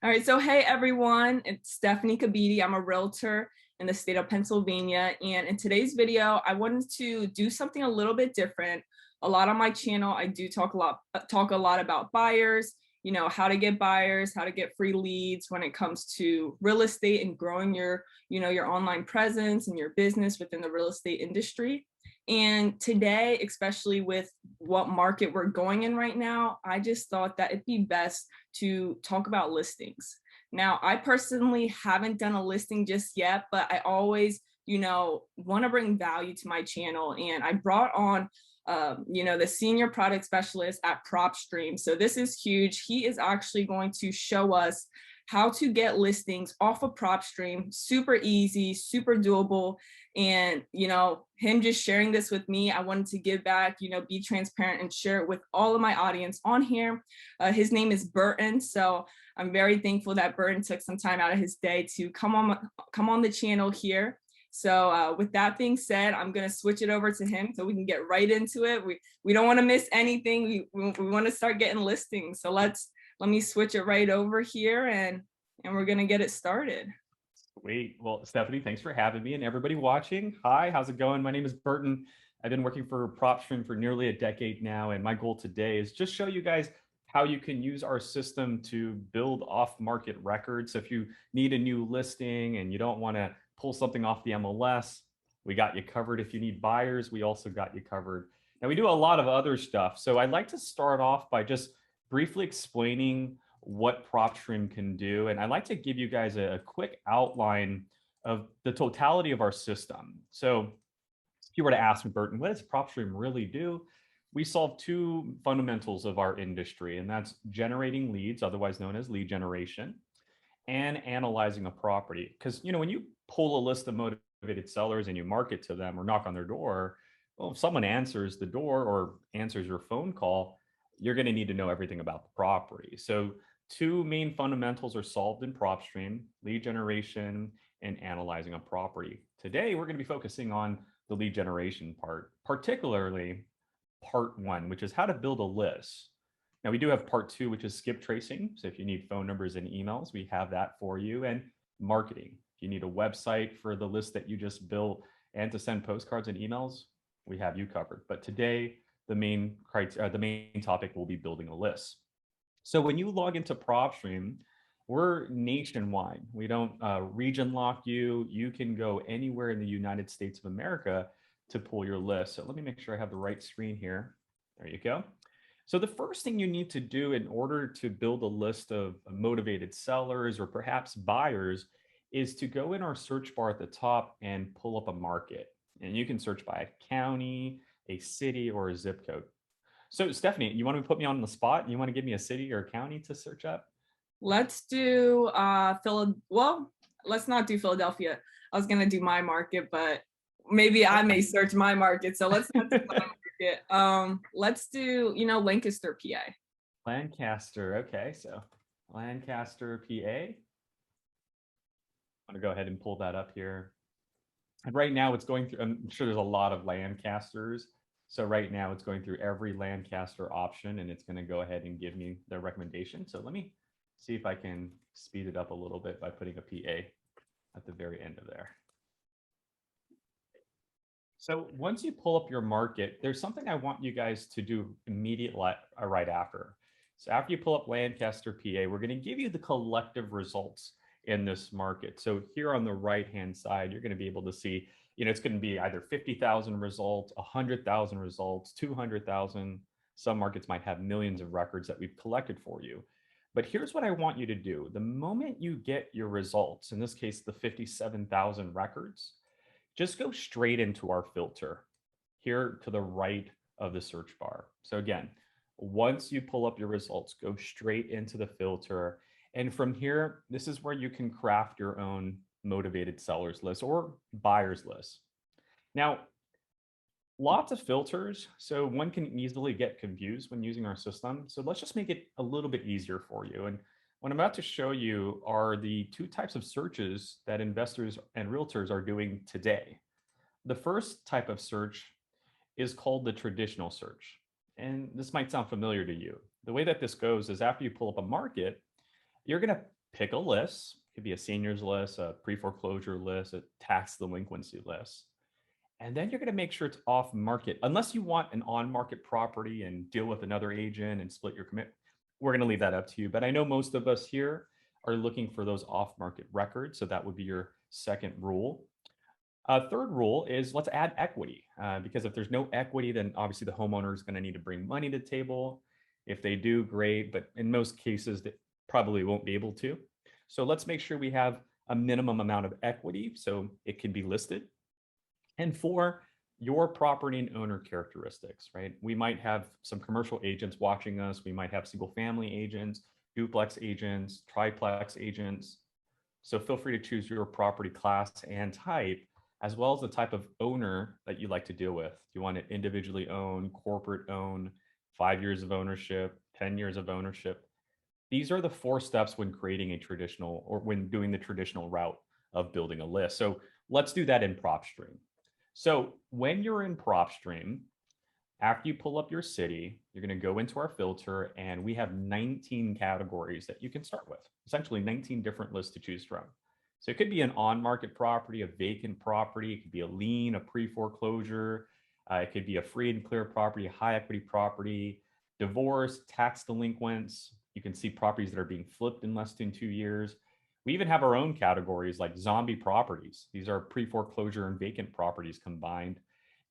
All right, so hey everyone, it's Stephanie Kabidi. I'm a realtor in the state of Pennsylvania, and in today's video, I wanted to do something a little bit different. A lot on my channel, I do talk a lot about buyers, how to get buyers, how to get free leads when it comes to real estate and growing your online presence and your business within the real estate industry. And today, especially with what market we're going in right now, I just thought that it'd be best to talk about listings. Now, I personally haven't done a listing just yet, but I always, want to bring value to my channel. And I brought on, the senior product specialist at Propstream. So this is huge. He is actually going to show us how to get listings off of Propstream. Super easy, super doable. And, him just sharing this with me, I wanted to give back, be transparent and share it with all of my audience on here. His name is Burton. So I'm very thankful that Burton took some time out of his day to come on the channel here. So with that being said, I'm going to switch it over to him so we can get right into it. We don't want to miss anything. We want to start getting listings. So let me switch it right over here and we're going to get it started. Sweet. Well, Stephanie, thanks for having me, and everybody watching. Hi, how's it going? My name is Burton. I've been working for Propstream for nearly a decade now, and my goal today is just show you guys how you can use our system to build off-market records. So if you need a new listing and you don't want to pull something off the MLS, we got you covered. If you need buyers, we also got you covered. Now, we do a lot of other stuff. So I'd like to start off by just briefly explaining what Propstream can do. And I'd like to give you guys a quick outline of the totality of our system. So if you were to ask me, Burton, what does Propstream really do? We solve two fundamentals of our industry, and that's generating leads, otherwise known as lead generation, and analyzing a property. Because when you pull a list of motivated sellers and you market to them or knock on their door, well, if someone answers the door or answers your phone call, you're going to need to know everything about the property. So two main fundamentals are solved in Propstream: lead generation and analyzing a property. Today, we're going to be focusing on the lead generation part, particularly part one, which is how to build a list. Now, we do have part two, which is skip tracing. So if you need phone numbers and emails, we have that for you. And marketing. If you need a website for the list that you just built and to send postcards and emails, we have you covered. But today, the main topic will be building a list. So when you log into Propstream, we're nationwide. We don't region lock you. You can go anywhere in the United States of America to pull your list. So let me make sure I have the right screen here. There you go. So the first thing you need to do in order to build a list of motivated sellers or perhaps buyers is to go in our search bar at the top and pull up a market. And you can search by a county, a city, or a zip code. So Stephanie, you want to put me on the spot? You want to give me a city or a county to search up? Let's do well, let's not do Philadelphia. I was gonna do my market, but maybe I may search my market. So let's not do my market. Let's do, Lancaster, PA. Lancaster. Okay, so Lancaster, PA. I'm gonna go ahead and pull that up here. And right now it's going through, I'm sure there's a lot of Lancasters. So right now it's going through every Lancaster option and it's going to go ahead and give me the recommendation. So let me see if I can speed it up a little bit by putting a PA at the very end of there. So once you pull up your market, there's something I want you guys to do immediately right after. So after you pull up Lancaster, PA, we're going to give you the collective results in this market. So here on the right-hand side, you're going to be able to see, it's going to be either 50,000 results, 100,000 results, 200,000. Some markets might have millions of records that we've collected for you. But here's what I want you to do. The moment you get your results, in this case, the 57,000 records, just go straight into our filter here to the right of the search bar. So again, once you pull up your results, go straight into the filter. And from here, this is where you can craft your own motivated sellers list or buyers list. Now, lots of filters, so one can easily get confused when using our system. So let's just make it a little bit easier for you. And what I'm about to show you are the two types of searches that investors and realtors are doing today. The first type of search is called the traditional search. And this might sound familiar to you. The way that this goes is after you pull up a market, you're going to pick a list. It could be a seniors list, a pre-foreclosure list, a tax delinquency list. And then you're going to make sure it's off market. Unless you want an on market property and deal with another agent and split your commit, we're going to leave that up to you. But I know most of us here are looking for those off market records. So that would be your second rule. Third rule is let's add equity, because if there's no equity, then obviously the homeowner is going to need to bring money to the table. If they do, great. But in most cases, they probably won't be able to. So let's make sure we have a minimum amount of equity so it can be listed. And four, your property and owner characteristics, right? We might have some commercial agents watching us. We might have single family agents, duplex agents, triplex agents. So feel free to choose your property class and type, as well as the type of owner that you like to deal with. Do you want it individually owned, corporate owned, 5 years of ownership, 10 years of ownership? These are the four steps when creating a traditional or when doing the traditional route of building a list. So let's do that in Propstream. So when you're in Propstream, after you pull up your city, you're going to go into our filter and we have 19 categories that you can start with, essentially 19 different lists to choose from. So it could be an on-market property, a vacant property, it could be a lien, a pre-foreclosure, it could be a free and clear property, a high equity property, divorce, tax delinquents. You can see properties that are being flipped in less than 2 years. We even have our own categories like zombie properties. These are pre-foreclosure and vacant properties combined,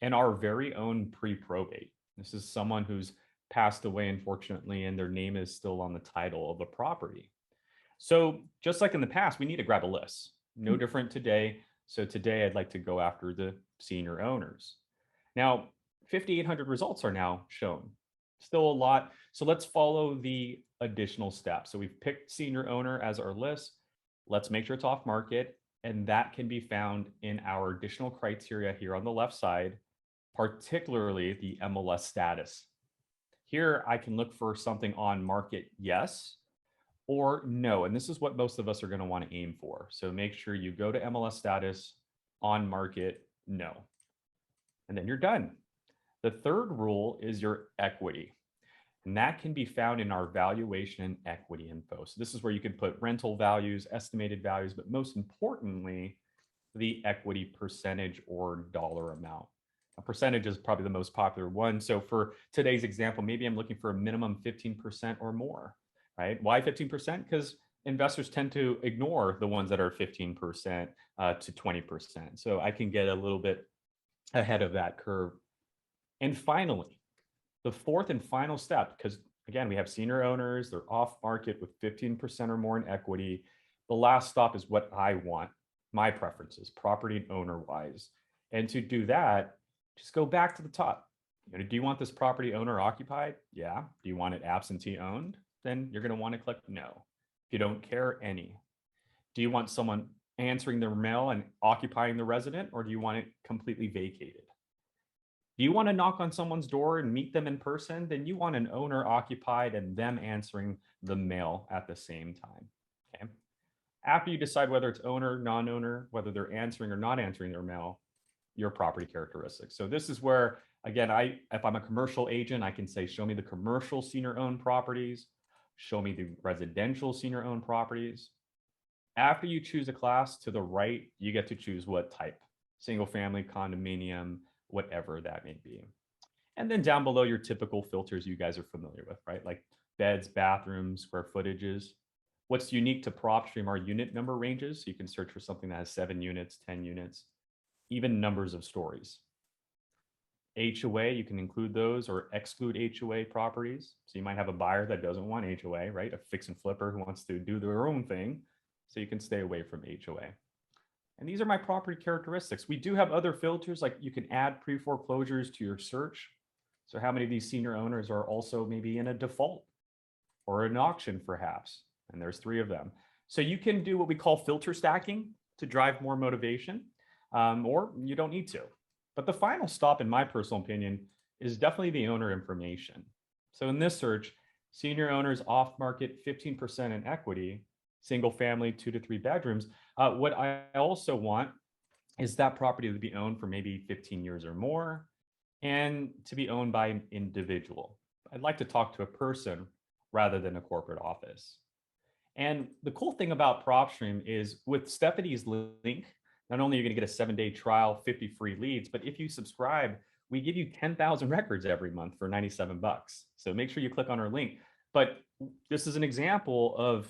and our very own pre-probate. This is someone who's passed away, unfortunately, and their name is still on the title of the property. So just like in the past, we need to grab a list. No different today. So today I'd like to go after the senior owners. Now, 5,800 results are now shown. Still a lot. So let's follow the additional steps. So we've picked senior owner as our list. Let's make sure it's off market. And that can be found in our additional criteria here on the left side, particularly the MLS status. Here I can look for something on market, yes, or no. And this is what most of us are going to want to aim for. So make sure you go to MLS status, on market, no. And then you're done. The third rule is your equity. And that can be found in our valuation and equity info. So this is where you can put rental values, estimated values, but most importantly, the equity percentage or dollar amount. A percentage is probably the most popular one. So for today's example, maybe I'm looking for a minimum 15% or more, right? Why 15%? Because investors tend to ignore the ones that are 15% to 20%. So I can get a little bit ahead of that curve. And finally, the fourth and final step, because again, we have senior owners, they're off market with 15% or more in equity. The last stop is what I want, my preferences, property and owner wise. And to do that, just go back to the top. Do you want this property owner occupied? Yeah. Do you want it absentee owned? Then you're going to want to click no. If you don't care, any. Do you want someone answering their mail and occupying the resident, or do you want it completely vacated? Do you want to knock on someone's door and meet them in person? Then you want an owner occupied and them answering the mail at the same time. Okay. After you decide whether it's owner, non-owner, whether they're answering or not answering their mail, your property characteristics. So this is where, again, if I'm a commercial agent, I can say, show me the commercial senior owned properties, show me the residential senior owned properties. After you choose a class, to the right, you get to choose what type, single family, condominium, whatever that may be. And then down below, your typical filters you guys are familiar with, right? Like beds, bathrooms, square footages. What's unique to Propstream are unit number ranges. So you can search for something that has 7 units, 10 units, even numbers of stories. HOA, you can include those or exclude HOA properties. So you might have a buyer that doesn't want HOA, right? A fix and flipper who wants to do their own thing. So you can stay away from HOA. And these are my property characteristics. We do have other filters, like you can add pre-foreclosures to your search. So how many of these senior owners are also maybe in a default or an auction perhaps? And there's 3 of them. So you can do what we call filter stacking to drive more motivation, or you don't need to. But the final stop, in my personal opinion, is definitely the owner information. So in this search, senior owners off market, 15% in equity, single family, 2 to 3 bedrooms. What I also want is that property to be owned for maybe 15 years or more and to be owned by an individual. I'd like to talk to a person rather than a corporate office. And the cool thing about Propstream is with Stephanie's link, not only are you going to get a 7-day trial, 50 free leads, but if you subscribe, we give you 10,000 records every month for 97 bucks. So make sure you click on our link. But this is an example of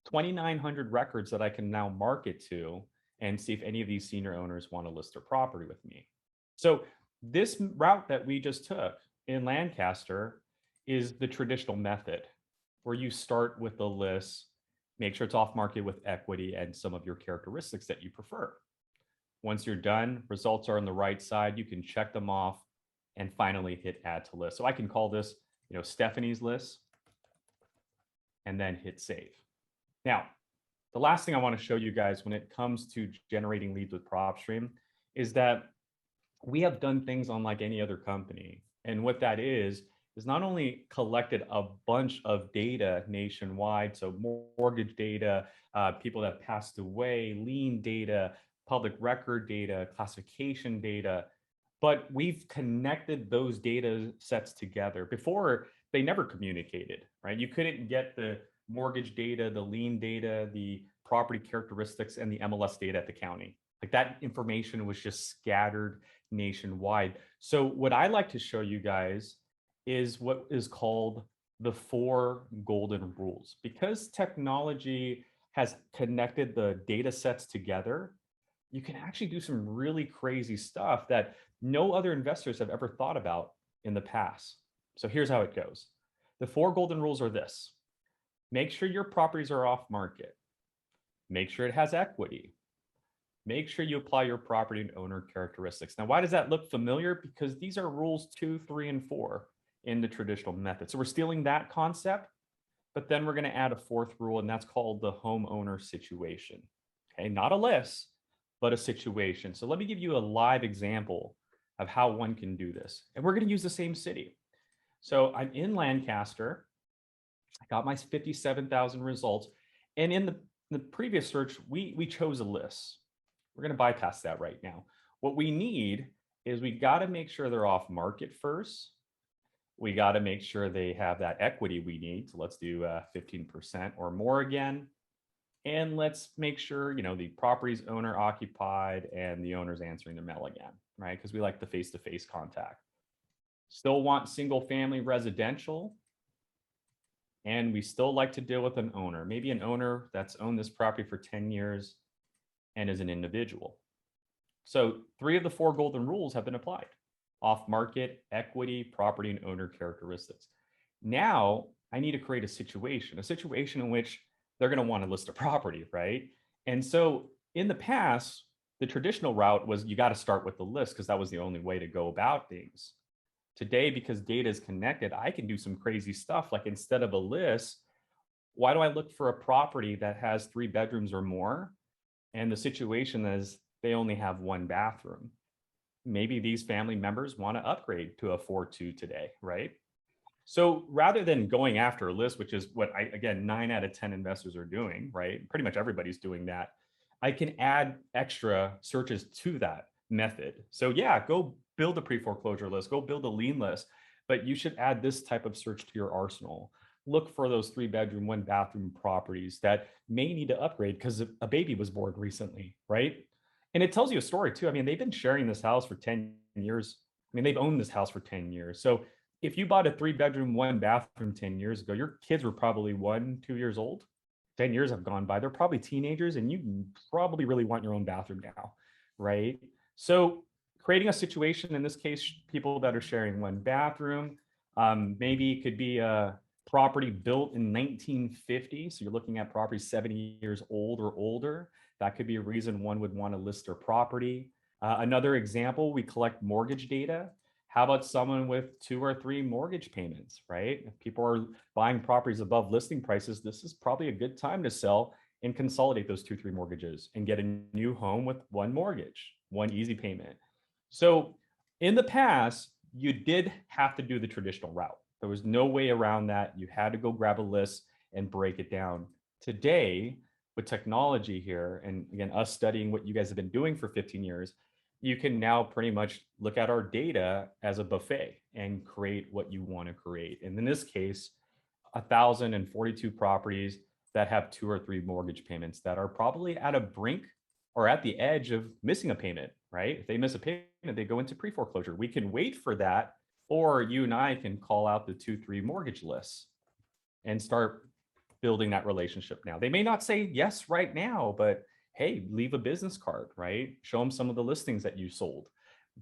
2,900 records that I can now market to and see if any of these senior owners want to list their property with me. So this route that we just took in Lancaster is the traditional method where you start with the list, make sure it's off market with equity and some of your characteristics that you prefer. Once you're done, results are on the right side. You can check them off and finally hit add to list. So I can call this, Stephanie's list and then hit save. Now, the last thing I want to show you guys when it comes to generating leads with Propstream is that we have done things unlike any other company. And what that is not only collected a bunch of data nationwide, so mortgage data, people that passed away, lien data, public record data, classification data, but we've connected those data sets together. Before, they never communicated, right? You couldn't get the mortgage data, the lien data, the property characteristics, and the MLS data at the county. Like that information was just scattered nationwide. So what I like to show you guys is what is called the 4 golden rules. Because technology has connected the data sets together, you can actually do some really crazy stuff that no other investors have ever thought about in the past. So here's how it goes. The 4 golden rules are this. Make sure your properties are off market. Make sure it has equity. Make sure you apply your property and owner characteristics. Now, why does that look familiar? Because these are rules 2, 3, and 4 in the traditional method. So we're stealing that concept, but then we're going to add a 4th rule, and that's called the homeowner situation. Okay, not a list, but a situation. So let me give you a live example of how one can do this. And we're going to use the same city. So I'm in Lancaster. I got my 57,000 results. And in the previous search, we chose a list. We're going to bypass that right now. What we need is we got to make sure they're off market first. We got to make sure they have that equity we need. So let's do 15% or more again. And let's make sure, the property's owner occupied and the owner's answering their mail again, right? Because we like the face-to-face contact. Still want single family residential. And we still like to deal with an owner, maybe an owner that's owned this property for 10 years and is an individual. So 3 of the 4 golden rules have been applied: off market, equity, property, and owner characteristics. Now I need to create a situation in which they're going to want to list a property, right? And so in the past, the traditional route was you got to start with the list because that was the only way to go about things. Today, because data is connected, I can do some crazy stuff. Like instead of a list, why do I look for a property that has 3 bedrooms or more? And the situation is they only have 1 bathroom. Maybe these family members want to upgrade to a 4.2 today, right? So rather than going after a list, which is what again, 9 out of 10 investors are doing, right? Pretty much everybody's doing that. I can add extra searches to that method. So yeah, go build a pre-foreclosure list, go build a lien list, but you should add this type of search to your arsenal. Look for those 3-bedroom, 1-bathroom properties that may need to upgrade because a baby was born recently, right? And it tells you a story too. I mean, they've been sharing this house for 10 years. I mean, they've owned this house for 10 years. So if you bought a 3-bedroom, 1-bathroom 10 years ago, your kids were probably 1, 2 years old. 10 years have gone by. They're probably teenagers and you probably really want your own bathroom now, right? So creating a situation, in this case, people that are sharing 1 bathroom, maybe it could be a property built in 1950. So you're looking at property 70 years old or older. That could be a reason one would want to list their property. Another example, we collect mortgage data. How about someone with 2 or 3 mortgage payments, right? If people are buying properties above listing prices, this is probably a good time to sell and consolidate those 2, 3 mortgages and get a new home with 1 mortgage, 1 easy payment. So in the past, you did have to do the traditional route. There was no way around that. You had to go grab a list and break it down. Today, with technology here, and again, us studying what you guys have been doing for 15 years, you can now pretty much look at our data as a buffet and create what you want to create. And in this case, 1,042 properties that have 2 or 3 mortgage payments that are probably at a brink or at the edge of missing a payment, right? If they miss a payment, they go into pre-foreclosure. We can wait for that, or you and I can call out the 2, 3 mortgage lists and start building that relationship now. They may not say yes right now, but hey, leave a business card, right? Show them some of the listings that you sold.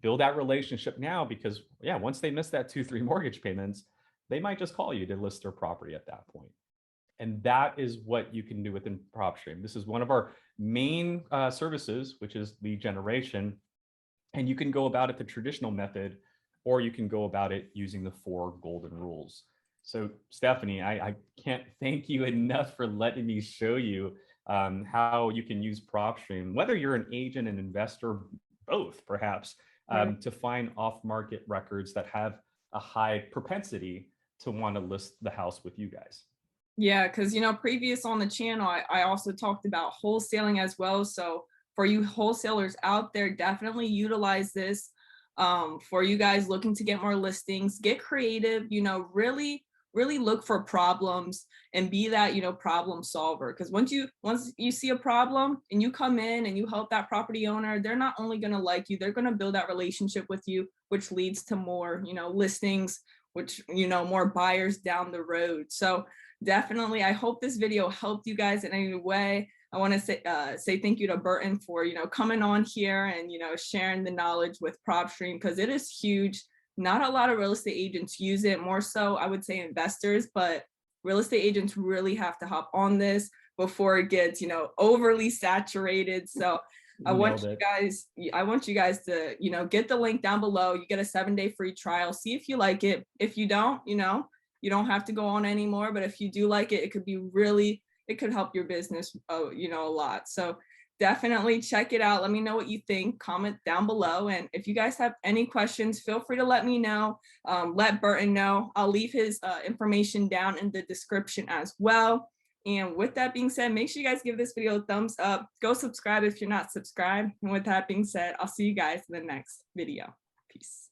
Build that relationship now because, yeah, once they miss that 2, 3 mortgage payments, they might just call you to list their property at that point. And that is what you can do within Propstream. This is one of our main services, which is lead generation. And you can go about it the traditional method, or you can go about it using the 4 golden rules. So Stephanie, I can't thank you enough for letting me show you how you can use Propstream, whether you're an agent, an investor, both perhaps, Right. to find off-market records that have a high propensity to want to list the house with you guys. Yeah, because previous on the channel, I also talked about wholesaling as well. So for you wholesalers out there, definitely utilize this. For you guys looking to get more listings, get creative, really look for problems and be that, problem solver. Because once you see a problem and you come in and you help that property owner, they're not only gonna like you, they're gonna build that relationship with you, which leads to more, listings, which, more buyers down the road. So definitely, I hope this video helped you guys in any way. I want to say thank you to Burton for coming on here and sharing the knowledge with PropStream, because it is huge. Not a lot of real estate agents use it, more so I would say investors, but real estate agents really have to hop on this before it gets overly saturated. So I want Nailed it. you guys to get the link down below. You get a 7-day free trial. See if you like it. If you don't, you don't have to go on anymore, but if you do like it, it could help your business, a lot. So definitely check it out. Let me know what you think. Comment down below. And if you guys have any questions, feel free to let me know. Let Burton know. I'll leave his information down in the description as well. And with that being said, make sure you guys give this video a thumbs up. Go subscribe if you're not subscribed. And with that being said, I'll see you guys in the next video. Peace.